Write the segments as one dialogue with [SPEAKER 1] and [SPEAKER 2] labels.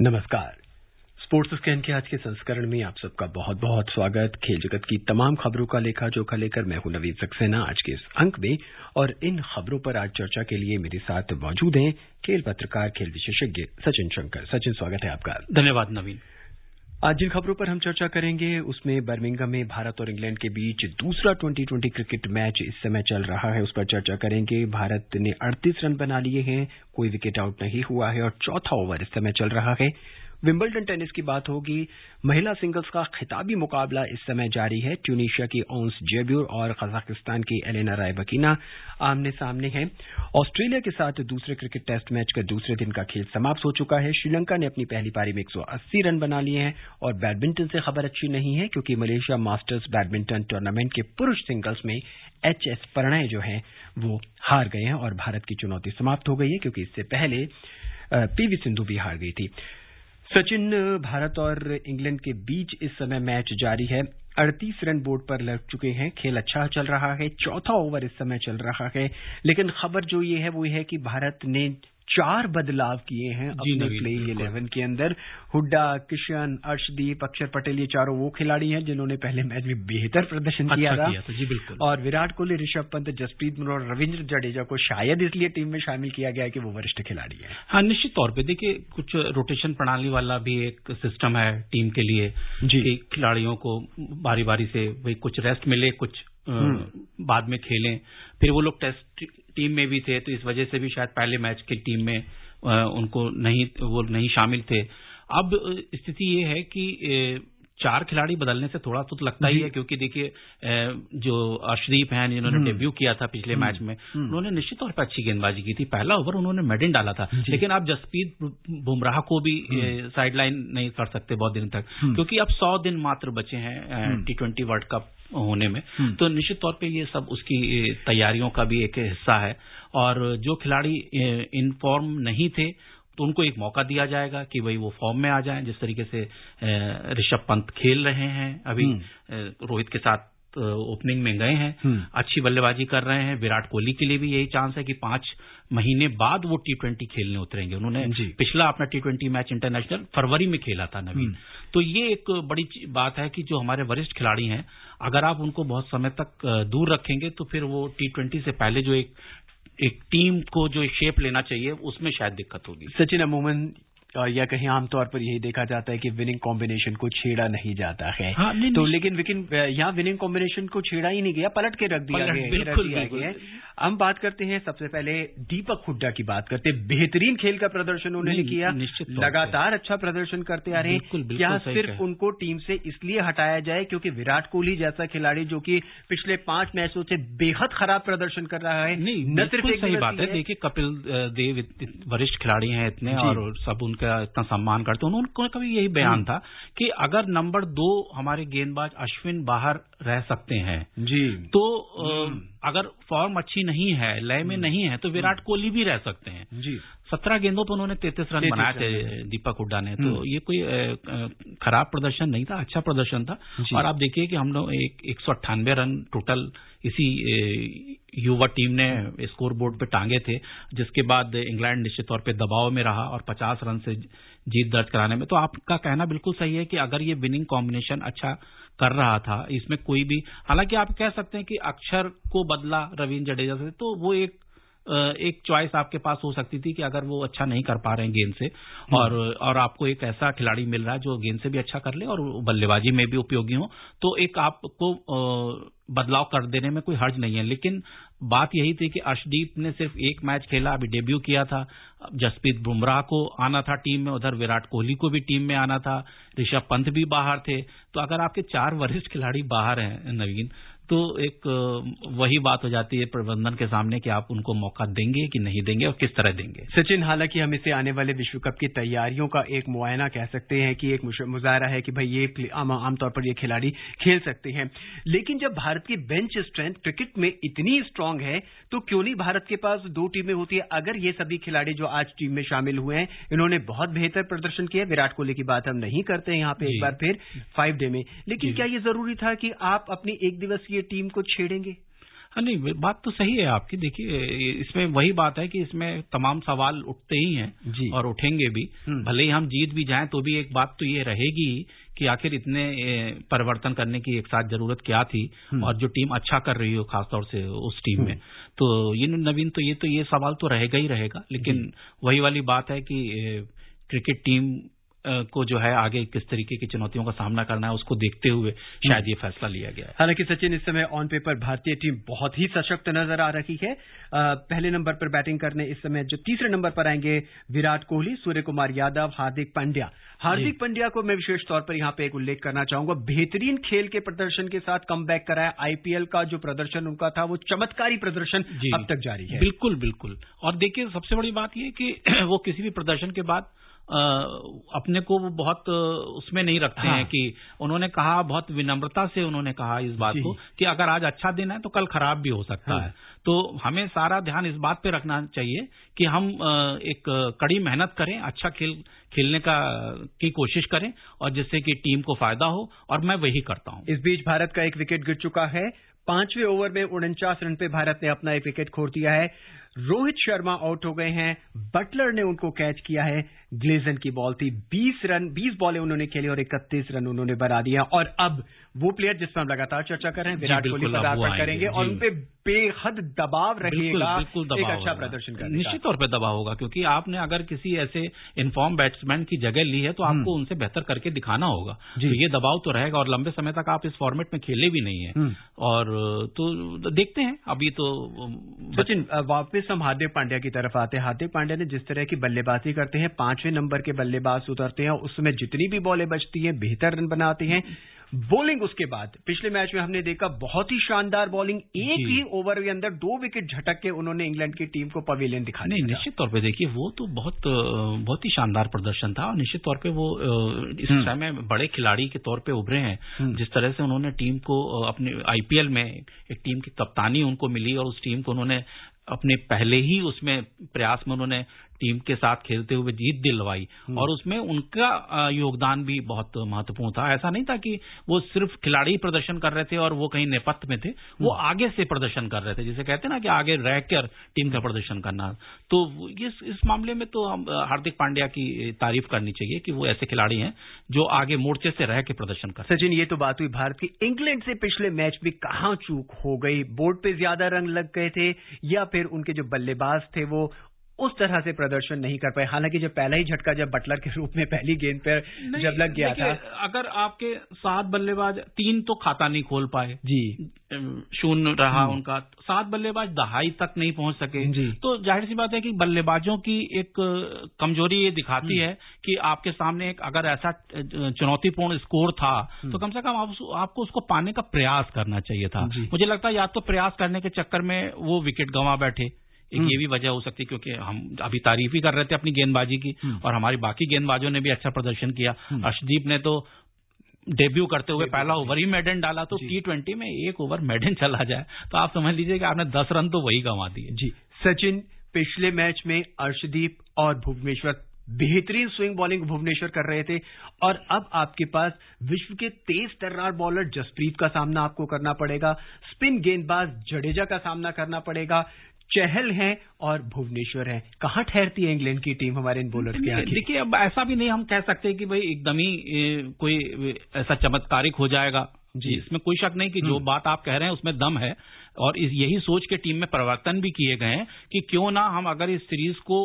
[SPEAKER 1] नमस्कार। Sports scan के आज के संस्करण में आप सबका बहुत बहुत स्वागत। खेल जगत की तमाम खबरों का लेखा जोखा लेकर मैं हूं नवीन सक्सेना आज के इस अंक में, और इन खबरों पर आज चर्चा के लिए मेरे साथ मौजूद हैं खेल पत्रकार, खेल विशेषज्ञ सचिन शंकर। सचिन, स्वागत है आपका।
[SPEAKER 2] धन्यवाद नवीन।
[SPEAKER 1] आज जिन खबरों पर हम चर्चा करेंगे उसमें बर्मिंघम में भारत और इंग्लैंड के बीच दूसरा T20 क्रिकेट मैच इस समय चल रहा है, उस पर चर्चा करेंगे। भारत ने 38 रन बना लिए हैं, कोई विकेट आउट नहीं हुआ है और चौथा ओवर इस समय चल रहा है। विंबलडन टेनिस की बात होगी। महिला सिंगल्स का खिताबी मुकाबला इस समय जारी है। ट्यूनीशिया की ओंस जेब्यूर और कजाकिस्तान की एलेना रायबकीना आमने सामने हैं। ऑस्ट्रेलिया के साथ दूसरे क्रिकेट टेस्ट मैच के दूसरे दिन का खेल समाप्त हो चुका है। श्रीलंका ने अपनी पहली पारी में 180 रन बना लिए हैं। और बैडमिंटन से खबर अच्छी नहीं है, क्योंकि मलेशिया मास्टर्स बैडमिंटन टूर्नामेंट के पुरुष सिंगल्स में HS प्रणय जो हैं वो हार गए हैं और भारत की चुनौती समाप्त हो गई है, क्योंकि इससे पहले PV सिंधु भी हार गई थी। सचिन, भारत और इंग्लैंड के बीच इस समय मैच जारी है। 38 रन बोर्ड पर लग चुके हैं, खेल अच्छा चल रहा है, चौथा ओवर इस समय चल रहा है। लेकिन खबर जो ये है वो है कि भारत ने 4 बदलाव किए हैं अपने प्लेइंग 11 के अंदर। हुड्डा, किशन, अर्शदीप, अक्षर पटेल, ये चारों वो खिलाड़ी हैं जिन्होंने पहले मैच में बेहतर प्रदर्शन किया था।
[SPEAKER 2] जी बिल्कुल।
[SPEAKER 1] और विराट कोहली, ऋषभ पंत, जसप्रीत बुमराह और रविंद्र जडेजा को शायद इसलिए टीम में शामिल किया गया है कि वो वरिष्ठ खिलाड़ी हैं।
[SPEAKER 2] हाँ, निश्चित तौर पे देखिए, कुछ रोटेशन प्रणाली वाला भी एक सिस्टम है टीम के लिए कि खिलाड़ियों को बारी बारी से भाई कुछ रेस्ट मिले, कुछ बाद में खेलें। फिर वो लोग टेस्ट टीम में भी थे, तो इस वजह से भी शायद पहले मैच की टीम में उनको नहीं शामिल थे। अब स्थिति ये है कि 4 खिलाड़ी बदलने से थोड़ा तो लगता ही है, क्योंकि देखिए जो अर्शदीप हैं जिन्होंने डेब्यू किया था पिछले मैच में, उन्होंने निश्चित तौर पर अच्छी गेंदबाजी की थी। पहला ओवर उन्होंने मेडन डाला था, लेकिन आप जसप्रीत बुमराह को भी साइडलाइन नहीं कर सकते बहुत दिन तक, क्योंकि अब 100 दिन मात्र बचे हैं T20 वर्ल्ड कप होने में। तो निश्चित तौर पे ये सब उसकी तैयारियों का भी एक हिस्सा है। और जो खिलाड़ी इन फॉर्म नहीं थे तो उनको एक मौका दिया जाएगा कि भाई वो फॉर्म में आ जाएं। जिस तरीके से ऋषभ पंत खेल रहे हैं, अभी रोहित के साथ ओपनिंग में गए हैं, अच्छी बल्लेबाजी कर रहे हैं। विराट कोहली के लिए भी यही चांस है कि 5 महीने बाद वो T20 खेलने उतरेंगे। उन्होंने पिछला अपना T20 मैच इंटरनेशनल फरवरी में खेला था नवीन। तो ये एक बड़ी बात है कि जो हमारे वरिष्ठ खिलाड़ी हैं, अगर आप उनको बहुत समय तक दूर रखेंगे तो फिर वो T20 से पहले जो एक टीम को जो शेप लेना चाहिए उसमें शायद दिक्कत होगी।
[SPEAKER 1] सचिन, अमूमन या कहीं आमतौर पर यही देखा जाता है कि विनिंग कॉम्बिनेशन को छेड़ा नहीं जाता है।
[SPEAKER 2] हाँ,
[SPEAKER 1] तो लेकिन यहाँ विनिंग कॉम्बिनेशन को छेड़ा ही नहीं गया, पलट के रख दिया गया। हम बात करते हैं सबसे पहले दीपक हुड्डा की बात करते हैं। बेहतरीन खेल का प्रदर्शन उन्होंने किया, लगातार अच्छा प्रदर्शन करते आ रहे हैं। क्या सिर्फ उनको टीम से इसलिए हटाया जाए क्योंकि विराट कोहली जैसा खिलाड़ी जो कि पिछले 5 मैचों से बेहद खराब प्रदर्शन कर रहा है?
[SPEAKER 2] न सिर्फ सही बात है। देखिए, कपिल देव वरिष्ठ खिलाड़ी हैं इतने, और सब उनका इतना सम्मान करते हैं। उन्होंने कभी यही बयान था कि अगर नंबर 2 हमारे गेंदबाज अश्विन बाहर रह सकते हैं तो अगर फॉर्म अच्छी नहीं है, लय में नहीं है, तो विराट कोहली भी रह सकते हैं। 17 गेंदों पर उन्होंने 33 रन बनाए थे दीपक हुड्डा ने। तो ये कोई खराब प्रदर्शन नहीं था, अच्छा प्रदर्शन था। और आप देखिए कि हम लोग 198 रन टोटल इसी युवा टीम ने स्कोर बोर्ड पे टांगे थे, जिसके बाद इंग्लैंड निश्चित तौर पे दबाव में रहा और 50 रन से जीत दर्ज कराने में। तो आपका कहना बिल्कुल सही है कि अगर ये विनिंग कॉम्बिनेशन अच्छा कर रहा था, इसमें कोई भी, हालांकि आप कह सकते हैं कि अक्षर को बदला रविंद्र जडेजा से, तो वो एक चॉइस आपके पास हो सकती थी कि अगर वो अच्छा नहीं कर पा रहे हैं गेंद से, और आपको एक ऐसा खिलाड़ी मिल रहा है जो गेंद से भी अच्छा कर ले और बल्लेबाजी में भी उपयोगी हो, तो एक आपको बदलाव कर देने में कोई हर्ज नहीं है। लेकिन बात यही थी कि अर्शदीप ने सिर्फ 1 मैच खेला, अभी डेब्यू किया था। जसप्रीत बुमराह को आना था टीम में, उधर विराट कोहली को भी टीम में आना था, ऋषभ पंत भी बाहर थे। तो अगर आपके 4 वरिष्ठ खिलाड़ी बाहर हैं नवीन, तो एक वही बात हो जाती है प्रबंधन के सामने कि आप उनको मौका देंगे कि नहीं देंगे और किस तरह देंगे।
[SPEAKER 1] सचिन, हालांकि हम इसे आने वाले विश्व कप की तैयारियों का एक मुआयना कह सकते हैं कि एक मुजाहरा है कि भाई ये आमतौर पर ये खिलाड़ी खेल सकते हैं। लेकिन जब भारत की बेंच स्ट्रेंथ क्रिकेट में इतनी स्ट्रांग है तो क्यों नहीं भारत के पास 2 टीमें होती है? अगर ये सभी खिलाड़ी जो आज टीम में शामिल हुए हैं इन्होंने बहुत बेहतर प्रदर्शन किया, विराट कोहली की बात हम नहीं करते यहाँ पे एक बार फिर 5 डे में, लेकिन क्या ये जरूरी था कि आप अपनी 1 दिवसीय टीम को छेड़ेंगे?
[SPEAKER 2] नहीं, बात तो सही है आपकी। देखिए, इसमें वही बात है कि इसमें तमाम सवाल उठते ही हैं और उठेंगे भी। भले ही हम जीत भी जाएं तो भी एक बात तो ये रहेगी कि आखिर इतने परिवर्तन करने की एक साथ जरूरत क्या थी, और जो टीम अच्छा कर रही हो खासतौर से उस टीम में, तो ये नवीन तो ये सवाल तो रहेगा ही रहेगा। लेकिन वही वाली बात है कि क्रिकेट टीम को जो है आगे किस तरीके की चुनौतियों का सामना करना है, उसको देखते हुए शायद ये फैसला लिया गया है।
[SPEAKER 1] हालांकि सचिन, इस समय ऑन पेपर भारतीय टीम बहुत ही सशक्त नजर आ रही है। पहले नंबर पर बैटिंग करने इस समय जो तीसरे नंबर पर आएंगे विराट कोहली, सूर्य कुमार यादव, हार्दिक पांड्या। हार्दिक पांड्या को मैं विशेष तौर पर यहां पे एक उल्लेख करना चाहूंगा। बेहतरीन खेल के प्रदर्शन के साथ कमबैक कराया। आईपीएल का जो प्रदर्शन उनका था वो चमत्कारी प्रदर्शन अब तक जारी है।
[SPEAKER 2] बिल्कुल बिल्कुल। और देखिए, सबसे बड़ी बात यह कि वो किसी भी प्रदर्शन के बाद अपने को वो बहुत उसमें नहीं रखते हैं कि उन्होंने कहा, बहुत विनम्रता से उन्होंने कहा इस बात को कि अगर आज अच्छा दिन है तो कल खराब भी हो सकता है। तो हमें सारा ध्यान इस बात पे रखना चाहिए कि हम एक कड़ी मेहनत करें, अच्छा खेलने की कोशिश करें, और जिससे कि टीम को फायदा हो, और मैं वही करता हूं।
[SPEAKER 1] इस बीच भारत का एक विकेट गिर चुका है। 5वें ओवर में 49 रन पे भारत ने अपना एक विकेट खो दिया है। रोहित शर्मा आउट हो गए हैं, बटलर ने उनको कैच किया है। ग्लेजन की बॉल थी, 20 बॉलें उन्होंने खेली और 31 रन उन्होंने बना दिया। और अब वो प्लेयर जिस पर हम लगातार चर्चा कर रहे हैं, विराट कोहली पर बात करेंगे, और उन पे बेहद दबाव रहेगा एक अच्छा प्रदर्शन करने का।
[SPEAKER 2] निश्चित तौर पे दबाव होगा, क्योंकि आपने अगर किसी ऐसे इनफॉर्म बैट्समैन की जगह ली है तो आपको उनसे बेहतर करके दिखाना होगा। तो ये दबाव तो रहेगा, और लंबे समय तक आप इस फॉर्मेट में खेले भी नहीं है। और तो देखते हैं अभी तो।
[SPEAKER 1] सचिन, वापस हम हार्दिक पांड्या की तरफ आते हैं। हार्दिक पांड्या ने जिस तरह की बल्लेबाजी करते हैं, 5वें नंबर के बल्लेबाज उतरते हैं, उसमें जितनी भी बॉलें बचती हैं बेहतर रन बनाते हैं। बॉलिंग उसके बाद पिछले मैच में हमने देखा बहुत ही शानदार बॉलिंग। एक ही ओवर के अंदर 2 विकेट झटक के उन्होंने इंग्लैंड की टीम को पवेलियन दिखा दिया।
[SPEAKER 2] निश्चित तौर पे देखिए, वो तो बहुत ही शानदार प्रदर्शन था, और निश्चित तौर पे वो इस समय बड़े खिलाड़ी के तौर पे उभरे हैं। जिस तरह से उन्होंने टीम को अपने आईपीएल में एक टीम की कप्तानी उनको मिली, और उस टीम को उन्होंने अपने पहले ही उसमें प्रयास में उन्होंने टीम के साथ खेलते हुए जीत दिलवाई, और उसमें उनका योगदान भी बहुत महत्वपूर्ण था। ऐसा नहीं था कि वो सिर्फ खिलाड़ी प्रदर्शन कर रहे थे और वो कहीं नेपथ्य में थे, वो आगे से प्रदर्शन कर रहे थे, जिसे कहते हैं ना कि आगे रहकर टीम का प्रदर्शन करना। तो इस मामले में तो हम हार्दिक पांड्या की तारीफ करनी चाहिए कि वो ऐसे खिलाड़ी हैं जो आगे मोर्चे से रह के प्रदर्शन कर।
[SPEAKER 1] सचिन, ये तो बात हुई भारत की। इंग्लैंड से पिछले मैच में कहां चूक हो गई? बोर्ड पे ज्यादा रंग लग गए थे, या फिर उनके जो बल्लेबाज थे वो उस तरह से प्रदर्शन नहीं कर पाए? हालांकि जब पहला ही झटका जब बटलर के रूप में पहली गेंद पर जब लग गया था,
[SPEAKER 2] अगर आपके 7 बल्लेबाज 3 तो खाता नहीं खोल पाए
[SPEAKER 1] जी,
[SPEAKER 2] 0 रहा उनका, 7 बल्लेबाज दहाई तक नहीं पहुंच सके, तो जाहिर सी बात है कि बल्लेबाजों की एक कमजोरी ये दिखाती है कि आपके सामने एक अगर ऐसा चुनौतीपूर्ण स्कोर था तो कम से कम आपको उसको पाने का प्रयास करना चाहिए था। मुझे लगता है या तो प्रयास करने के चक्कर में वो विकेट गंवा बैठे, एक ये भी वजह हो सकती है, क्योंकि हम अभी तारीफ ही कर रहे थे अपनी गेंदबाजी की, और हमारी बाकी गेंदबाजों ने भी अच्छा प्रदर्शन किया। अर्शदीप ने तो डेब्यू करते हुए पहला ओवर ही मेडन डाला, तो T20 में 1 ओवर मेडन चला जाए तो आप समझ लीजिए कि आपने 10 रन तो वही गंवा दिए।
[SPEAKER 1] जी सचिन, पिछले मैच में अर्शदीप और भुवनेश्वर बेहतरीन स्विंग बॉलिंग भुवनेश्वर कर रहे थे, और अब आपके पास विश्व के तेज तर्रार बॉलर जसप्रीत का सामना आपको करना पड़ेगा, स्पिन गेंदबाज जडेजा का सामना करना पड़ेगा, चहल हैं और भुवनेश्वर हैं। कहां ठहरती है इंग्लैंड की टीम हमारे इन बॉलर्स के आगे?
[SPEAKER 2] देखिए, अब ऐसा भी नहीं हम कह सकते कि भाई एकदम ही कोई ऐसा चमत्कारिक हो जाएगा जी, इसमें कोई शक नहीं कि जो बात आप कह रहे हैं उसमें दम है, और यही सोच के टीम में परिवर्तन भी किए गए हैं कि क्यों ना हम अगर इस सीरीज को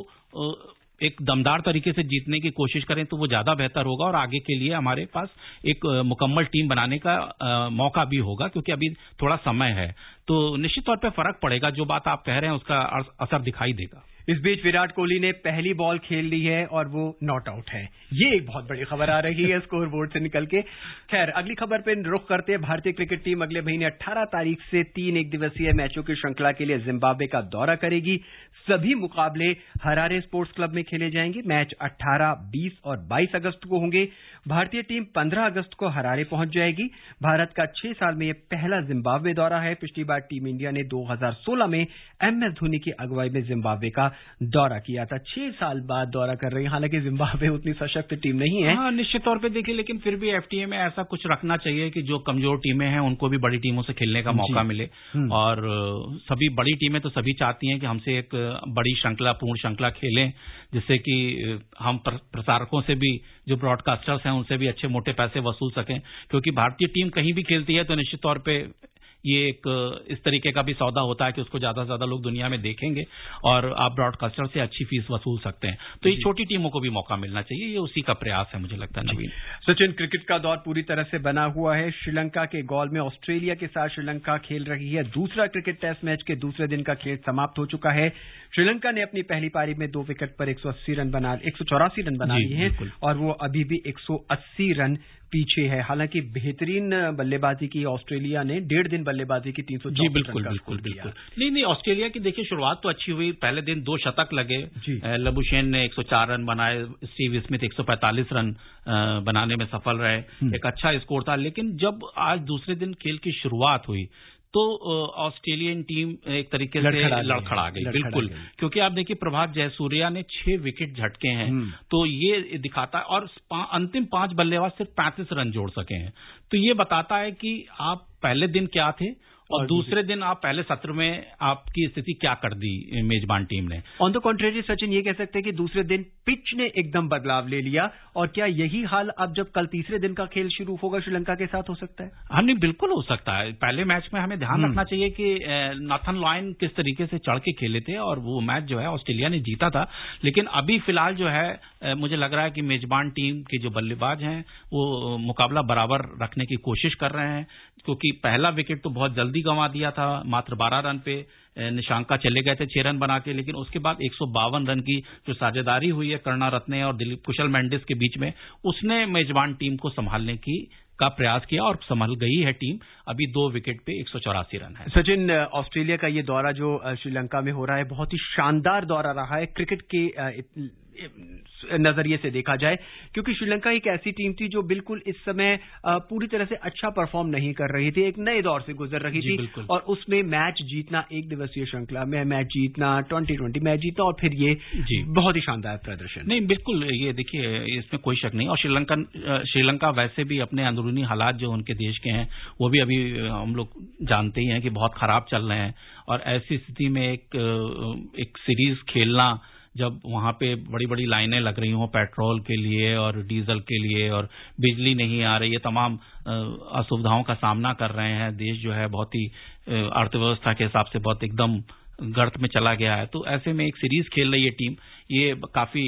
[SPEAKER 2] एक दमदार तरीके से जीतने की कोशिश करें तो वो ज्यादा बेहतर होगा, और आगे के लिए हमारे पास एक मुकम्मल टीम बनाने का मौका भी होगा, क्योंकि अभी थोड़ा समय है। तो निश्चित तौर पे फर्क पड़ेगा, जो बात आप कह रहे हैं उसका असर दिखाई देगा।
[SPEAKER 1] इस बीच विराट कोहली ने पहली बॉल खेल ली है और वो नॉट आउट है। ये एक बहुत बड़ी खबर आ रही है स्कोर बोर्ड से निकल के। खैर, अगली खबर पे रुख करते हैं। भारतीय क्रिकेट टीम अगले महीने 18 तारीख से 3 एकदिवसीय मैचों की श्रृंखला के लिए जिम्बाब्वे का दौरा करेगी। सभी मुकाबले हरारे स्पोर्ट्स क्लब में खेले जाएंगे। मैच 18, 20 और 22 अगस्त को होंगे। भारतीय टीम 15 अगस्त को हरारे पहुंच जाएगी। भारत का 6 साल में यह पहला जिम्बाब्वे दौरा है। पिछली बार टीम इंडिया ने 2016 में MS धोनी की अगुवाई में जिम्बाब्वे का दौरा किया था। 6 साल बाद दौरा कर रही है, हालांकि जिम्बाब्वे उतनी सशक्त टीम नहीं है।
[SPEAKER 2] हाँ, निश्चित तौर पे देखिए, लेकिन फिर भी एफटीए में ऐसा कुछ रखना चाहिए कि जो कमजोर टीमें हैं उनको भी बड़ी टीमों से खेलने का मौका मिले। और सभी बड़ी टीमें तो सभी चाहती हैं कि हमसे एक बड़ी श्रृंखला, पूर्ण श्रृंखला खेलें, जिससे कि हम प्रसारकों से भी, जो ब्रॉडकास्टर्स हैं, उनसे भी अच्छे मोटे पैसे वसूल सकें। क्योंकि भारतीय टीम कहीं भी खेलती है तो निश्चित तौर पे ये एक इस तरीके का भी सौदा होता है कि उसको ज्यादा से ज्यादा लोग दुनिया में देखेंगे और आप ब्रॉडकास्टर से अच्छी फीस वसूल सकते हैं। तो ये छोटी टीमों को भी मौका मिलना चाहिए, ये उसी का प्रयास है मुझे लगता है। नवीन
[SPEAKER 1] सचिन, क्रिकेट का दौर पूरी तरह से बना हुआ है। श्रीलंका के गॉल में ऑस्ट्रेलिया के साथ श्रीलंका खेल रही है। दूसरा क्रिकेट टेस्ट मैच के दूसरे दिन का खेल समाप्त हो चुका है। श्रीलंका ने अपनी पहली पारी में 2 विकेट पर 184 रन बना लिए हैं और वो अभी भी 180 रन पीछे है। हालांकि बेहतरीन बल्लेबाजी की ऑस्ट्रेलिया ने, 1.5 दिन बल्लेबाजी की, 304 रन का स्कोर दिया।
[SPEAKER 2] नहीं, ऑस्ट्रेलिया की देखिए शुरुआत तो अच्छी हुई। पहले दिन 2 शतक लगे, लबुशेन ने 104 रन बनाए, स्टीव स्मिथ 145 रन बनाने में सफल रहे, एक अच्छा स्कोर था। लेकिन जब आज दूसरे दिन खेल की शुरुआत हुई तो ऑस्ट्रेलियन टीम एक तरीके से लड़खड़ा गई, बिल्कुल। क्योंकि आप देखिए, प्रभात जयसूर्या ने 6 विकेट झटके हैं, तो ये दिखाता है, और अंतिम 5 बल्लेबाज सिर्फ 35 रन जोड़ सके हैं। तो ये बताता है कि आप पहले दिन क्या थे और दूसरे दिन आप पहले सत्र में आपकी स्थिति क्या कर दी मेजबान टीम ने।
[SPEAKER 1] ऑन द कॉन्ट्रेरी सचिन, ये कह सकते हैं कि दूसरे दिन पिच ने एकदम बदलाव ले लिया, और क्या यही हाल अब जब कल तीसरे दिन का खेल शुरू होगा श्रीलंका के साथ हो सकता है?
[SPEAKER 2] हाँ, नहीं, बिल्कुल हो सकता है। पहले मैच में हमें ध्यान रखना चाहिए कि नाथन लॉयन किस तरीके से चढ़ के खेले थे और वो मैच जो है ऑस्ट्रेलिया ने जीता था। लेकिन अभी फिलहाल जो है मुझे लग रहा है कि मेजबान टीम के जो बल्लेबाज हैं वो मुकाबला बराबर रखने की कोशिश कर रहे हैं, क्योंकि पहला विकेट तो बहुत जल्दी गंवा दिया था, मात्र 12 रन पे निशांका चले गए थे 6 रन बना के। लेकिन उसके बाद 152 रन की जो साझेदारी हुई है करुणारत्ने और दिलीप कुशल मेंडिस के बीच में, उसने मेजबान टीम को संभालने का प्रयास किया और संभल गई है टीम। अभी 2 विकेट पे 184 रन है।
[SPEAKER 1] सचिन, ऑस्ट्रेलिया का ये दौरा जो श्रीलंका में हो रहा है, बहुत ही शानदार दौरा रहा है क्रिकेट के नजरिए से देखा जाए, क्योंकि श्रीलंका एक ऐसी टीम थी जो बिल्कुल इस समय पूरी तरह से अच्छा परफॉर्म नहीं कर रही थी, एक नए दौर से गुजर रही थी, और उसमें मैच जीतना, एक दिवसीय श्रृंखला में मैच जीतना, 2020 मैच जीतना, और फिर ये बहुत ही शानदार प्रदर्शन।
[SPEAKER 2] नहीं, बिल्कुल, ये देखिए, इसमें कोई शक नहीं। और श्रीलंका वैसे भी अपने अंदरूनी हालात जो उनके देश के हैं वो भी अभी हम लोग जानते ही हैं कि बहुत खराब चल रहे हैं, और ऐसी स्थिति में एक सीरीज खेलना, जब वहां पे बड़ी बड़ी लाइनें लग रही हों पेट्रोल के लिए और डीजल के लिए, और बिजली नहीं आ रही है, तमाम असुविधाओं का सामना कर रहे हैं, देश जो है बहुत ही अर्थव्यवस्था के हिसाब से बहुत एकदम गर्त में चला गया है। तो ऐसे में एक सीरीज खेल रही है टीम, ये काफी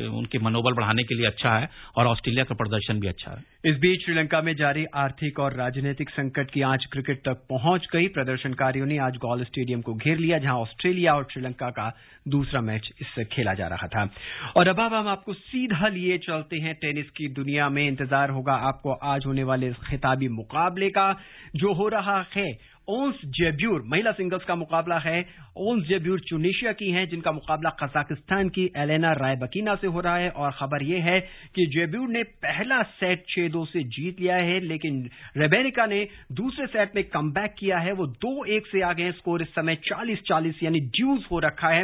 [SPEAKER 2] उनके मनोबल बढ़ाने के लिए अच्छा है, और ऑस्ट्रेलिया का प्रदर्शन भी अच्छा है।
[SPEAKER 1] इस बीच श्रीलंका में जारी आर्थिक और राजनीतिक संकट की आंच क्रिकेट तक पहुंच गई। प्रदर्शनकारियों ने आज गॉल स्टेडियम को घेर लिया, जहां ऑस्ट्रेलिया और श्रीलंका का दूसरा मैच इससे खेला जा रहा था। और अब हम आपको सीधा लिए चलते हैं टेनिस की दुनिया में। इंतजार होगा आपको आज होने वाले इस खिताबी मुकाबले का, जो हो रहा है ओन्स जेब्यूर, महिला सिंगल्स का मुकाबला है। ओन्स जेब्यूर ट्यूनीशिया की हैं, जिनका मुकाबला कजाकिस्तान की एलेना रायबकीना से हो रहा है। और खबर यह है कि जेब्यूर ने पहला सेट 6-2 से जीत लिया है, लेकिन रेबेनिका ने दूसरे सेट में कमबैक किया है। वो 2-1 से आगे हैं। स्कोर इस समय 40-40 यानी ड्यूज हो रखा है।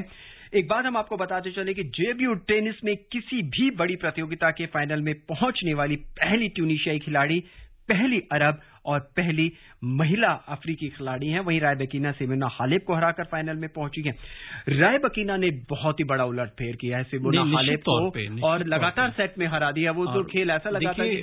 [SPEAKER 1] एक बात हम आपको बताते चले कि जेब्यूर टेनिस में किसी भी बड़ी प्रतियोगिता के फाइनल में पहुंचने वाली पहली ट्यूनीशियाई खिलाड़ी, पहली अरब और पहली महिला अफ्रीकी खिलाड़ी हैं। वहीं रायबकीना सिमोना हालेप को हराकर फाइनल में पहुंची है। रायबकीना ने बहुत ही बड़ा उलटफेर किया है सिमोना हालेप को, और लगातार सेट में हरा दिया। वो तो खेल ऐसा लगा था कि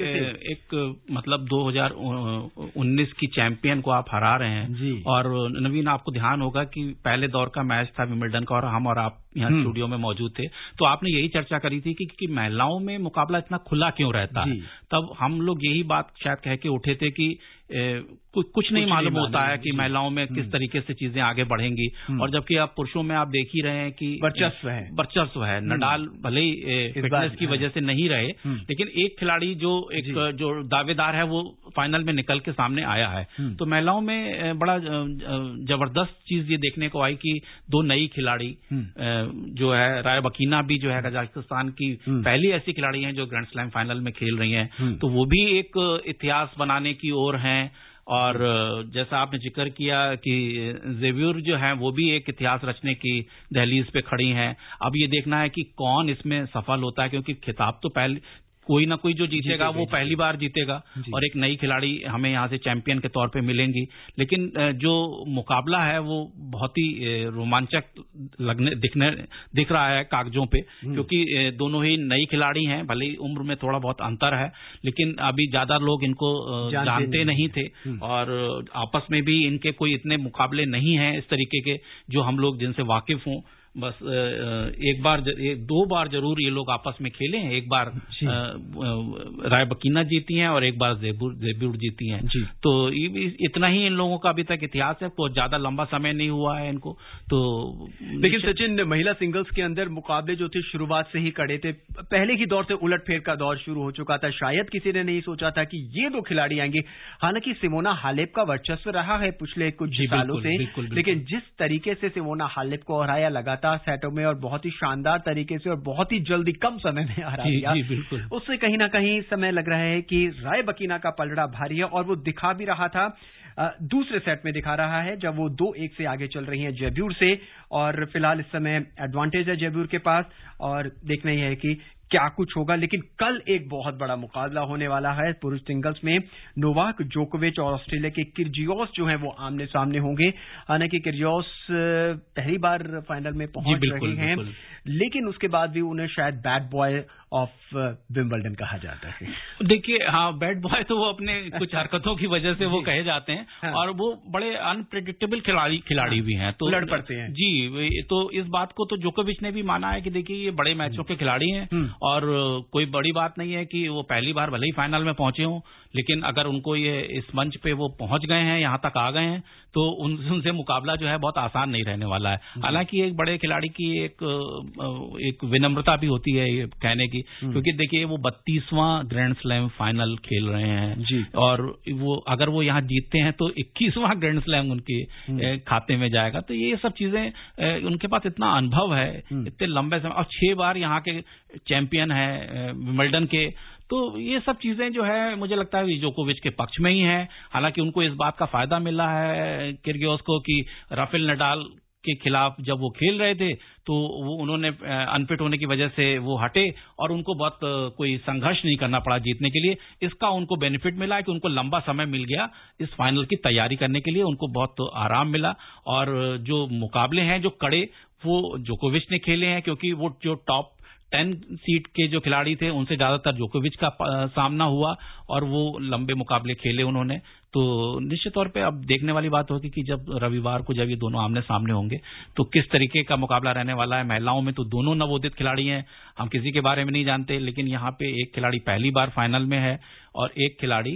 [SPEAKER 2] एक मतलब 2019 की चैंपियन को आप हरा रहे हैं। और नवीन, आपको ध्यान होगा कि पहले दौर का मैच था विंबलडन का, और हम और आप यहाँ स्टूडियो में मौजूद थे, तो आपने यही चर्चा करी थी कि महिलाओं में मुकाबला इतना खुला क्यों रहता है। तब हम लोग यही बात शायद कह के उठे थे कि कुछ नहीं मालूम होता है कि महिलाओं में किस तरीके से चीजें आगे बढ़ेंगी। और जबकि आप पुरुषों में आप देख ही रहे हैं कि वर्चस्व है। नडाल भले ही फिटनेस की वजह से नहीं रहे, लेकिन एक खिलाड़ी जो दावेदार है वो फाइनल में निकल के सामने आया है। तो महिलाओं में बड़ा जबरदस्त चीज ये देखने को आई कि 2 नई खिलाड़ी जो है, रायबकीना भी जो है कजाकिस्तान की पहली ऐसी खिलाड़ी हैं जो ग्रैंड स्लैम फाइनल में खेल रही हैं, तो वो भी एक इतिहास बनाने की ओर हैं। और जैसा आपने जिक्र किया कि जेवियर जो है वो भी एक इतिहास रचने की दहलीज पे खड़ी हैं। अब ये देखना है कि कौन इसमें सफल होता है, क्योंकि खिताब तो पहले कोई ना कोई जो जीतेगा वो पहली बार जीतेगा और एक नई खिलाड़ी हमें यहाँ से चैंपियन के तौर पे मिलेंगी। लेकिन जो मुकाबला है वो बहुत ही रोमांचक दिख रहा है कागजों पे, क्योंकि दोनों ही नई खिलाड़ी हैं। भले ही उम्र में थोड़ा बहुत अंतर है, लेकिन अभी ज्यादा लोग इनको जानते नहीं थे और आपस में भी इनके कोई इतने मुकाबले नहीं हैं इस तरीके के जो हम लोग जिनसे वाकिफ हों। बस दो बार जरूर ये लोग आपस में खेले हैं। एक बार रायबकीना जीती हैं और एक बार जेबूर जीती हैं। तो इतना ही इन लोगों का अभी तक इतिहास है, तो ज्यादा लंबा समय नहीं हुआ है इनको। तो
[SPEAKER 1] लेकिन सचिन, महिला सिंगल्स के अंदर मुकाबले जो थे शुरुआत से ही कड़े थे। पहले ही दौर से उलटफेर का दौर शुरू हो चुका था। शायद किसी ने नहीं सोचा था कि ये दो खिलाड़ी आएंगे। हालांकि सिमोना हालेप का वर्चस्व रहा है पिछले कुछ सालों से, लेकिन जिस तरीके से सिमोना हालेप को हराया लगातार सेटों में और बहुत ही शानदार तरीके से और बहुत ही जल्दी कम समय में हरा दिया, उससे कहीं ना कहीं समय लग रहा है कि रायबकीना का पलड़ा भारी है। और वो दिखा भी रहा था, दूसरे सेट में दिखा रहा है जब वो 2-1 से आगे चल रही हैं जेब्यूर से। और फिलहाल इस समय एडवांटेज है जेब्यूर के पास और देखना ही है कि क्या कुछ होगा। लेकिन कल एक बहुत बड़ा मुकाबला होने वाला है पुरुष सिंगल्स में। नोवाक जोकोविच और ऑस्ट्रेलिया के किर्जियोस जो हैं वो आमने सामने होंगे। हालांकि किर्जियोस पहली बार फाइनल में पहुंच रहे हैं, लेकिन उसके बाद भी उन्हें शायद बैड बॉय ऑफ विंबलडन कहा जाता है।
[SPEAKER 2] देखिए, हाँ, बैड बॉय तो वो अपने कुछ हरकतों की वजह से वो कहे जाते हैं। हाँ। और वो बड़े अनप्रेडिक्टेबल खिलाड़ी भी हैं, तो
[SPEAKER 1] लड़ पड़ते हैं
[SPEAKER 2] जी। तो इस बात को तो जोकोविच ने भी माना है कि देखिए ये बड़े मैचों के खिलाड़ी हैं और कोई बड़ी बात नहीं है कि वो पहली बार भले ही फाइनल में पहुंचे हों, लेकिन अगर उनको ये इस मंच पे वो पहुंच गए हैं, यहां तक आ गए हैं, तो उनसे मुकाबला जो है बहुत आसान नहीं रहने वाला है। हालांकि एक बड़े खिलाड़ी की एक विनम्रता भी होती है ये कहने की, क्योंकि देखिए वो 32वां ग्रैंड स्लैम फाइनल खेल रहे हैं जी। और वो अगर वो यहाँ जीतते हैं तो 21वां ग्रैंड स्लैम उनके खाते में जाएगा। तो ये सब चीजें, उनके पास इतना अनुभव है इतने लंबे समय, और 6 बार यहाँ के चैंपियन है विंबलडन के। तो ये सब चीजें जो है मुझे लगता है जोकोविच के पक्ष में ही है। हालांकि उनको इस बात का फायदा मिला है किर्गियोस को कि राफेल नडाल के खिलाफ जब वो खेल रहे थे तो वो उन्होंने अनफिट होने की वजह से वो हटे और उनको बहुत कोई संघर्ष नहीं करना पड़ा जीतने के लिए। इसका उनको बेनिफिट मिला कि उनको लंबा समय मिल गया इस फाइनल की तैयारी करने के लिए, उनको बहुत आराम मिला। और जो मुकाबले हैं जो कड़े वो जोकोविच ने खेले हैं, क्योंकि वो जो टॉप 10 सीट के जो खिलाड़ी थे उनसे ज्यादातर जोकोविच का सामना हुआ और वो लंबे मुकाबले खेले उन्होंने। तो निश्चित तौर पे अब देखने वाली बात होगी कि जब रविवार को जब ये दोनों आमने सामने होंगे तो किस तरीके का मुकाबला रहने वाला है। महिलाओं में तो दोनों नवोदित खिलाड़ी हैं, हम किसी के बारे में नहीं जानते, लेकिन यहाँ पे एक खिलाड़ी पहली बार फाइनल में है और एक खिलाड़ी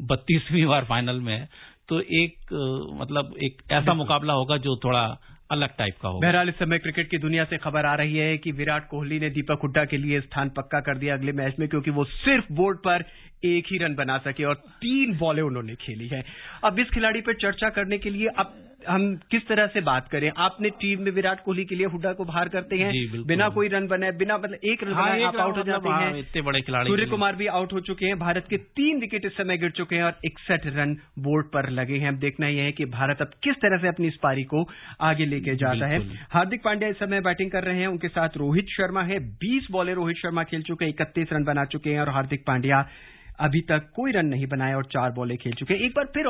[SPEAKER 2] 32वीं बार फाइनल में है। तो एक ऐसा मुकाबला होगा जो थोड़ा अलग टाइप का होगा।
[SPEAKER 1] बहरहाल इस समय क्रिकेट की दुनिया से खबर आ रही है कि विराट कोहली ने दीपक हुड्डा के लिए स्थान पक्का कर दिया अगले मैच में, क्योंकि वो सिर्फ बोर्ड पर एक ही रन बना सके और 3 बॉलें उन्होंने खेली है। अब इस खिलाड़ी पर चर्चा करने के लिए अब हम किस तरह से बात करें। आपने टीम में विराट कोहली के लिए हुड्डा को बाहर करते हैं, बिना कोई रन बनाए, बिना एक रन बनाए आप आउट हो जाते हैं।
[SPEAKER 2] इतने बड़े खिलाड़ी
[SPEAKER 1] सूर्य कुमार भी आउट हो चुके हैं। भारत के 3 विकेट इस समय गिर चुके हैं और 61 रन बोर्ड पर लगे हैं। अब देखना यह है कि भारत अब किस तरह से अपनी इस पारी को आगे लेके जाता है। हार्दिक पांड्या इस समय बैटिंग कर रहे हैं, उनके साथ रोहित शर्मा है। 20 बॉलें रोहित शर्मा खेल चुके हैं, 31 रन बना चुके हैं और हार्दिक पांड्या अभी तक कोई रन नहीं बनाए और 4 बॉलें खेल चुके हैं। एक बार फिर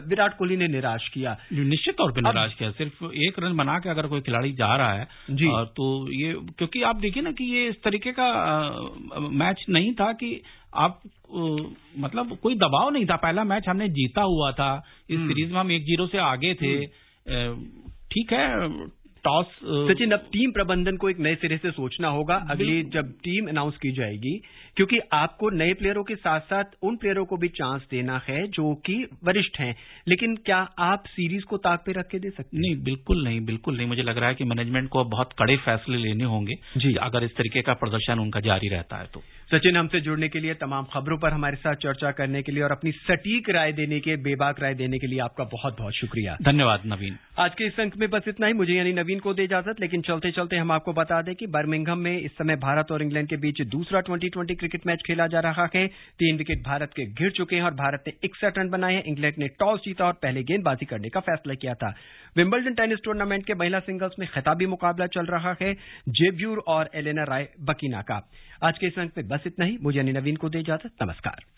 [SPEAKER 1] विराट कोहली ने निराश किया,
[SPEAKER 2] निश्चित तौर पे निराश किया। सिर्फ 1 रन बना के अगर कोई खिलाड़ी जा रहा है जी, तो ये, क्योंकि आप देखिए ना कि ये इस तरीके का मैच नहीं था कि आप कोई दबाव नहीं था। पहला मैच हमने जीता हुआ था, इस सीरीज में हम 1-0 से आगे थे। ठीक है, टॉस
[SPEAKER 1] सचिन, अब टीम प्रबंधन को एक नए सिरे से सोचना होगा अगली जब टीम अनाउंस की जाएगी, क्योंकि आपको नए प्लेयरों के साथ साथ उन प्लेयरों को भी चांस देना है जो कि वरिष्ठ हैं। लेकिन क्या आप सीरीज को ताक पे रख के दे सकते हैं?
[SPEAKER 2] नहीं, बिल्कुल नहीं, बिल्कुल नहीं। मुझे लग रहा है कि मैनेजमेंट को बहुत कड़े फैसले लेने होंगे जी, अगर इस तरीके का प्रदर्शन उनका जारी रहता है तो।
[SPEAKER 1] सचिन, हमसे जुड़ने के लिए, तमाम खबरों पर हमारे साथ चर्चा करने के लिए और अपनी सटीक राय देने के, बेबाक राय देने के लिए आपका बहुत बहुत शुक्रिया।
[SPEAKER 2] धन्यवाद नवीन।
[SPEAKER 1] आज के इस अंक में बस इतना ही। मुझे यानी नवीन नवीन को दे इजाजत, लेकिन चलते चलते हम आपको बता दें कि बर्मिंघम में इस समय भारत और इंग्लैंड के बीच दूसरा 2020 क्रिकेट मैच खेला जा रहा है। 3 विकेट भारत के गिर चुके हैं और भारत ने 61 रन बनाए हैं। इंग्लैंड ने टॉस जीता और पहले गेंदबाजी करने का फैसला किया था। विंबलडन टेनिस टूर्नामेंट के महिला सिंगल्स में खिताबी मुकाबला चल रहा है, जेब्यूर और एलेना राय बकीना का। आज के इस अंक में बस इतना ही। मुझे नवीन को दे इजाजत, नमस्कार।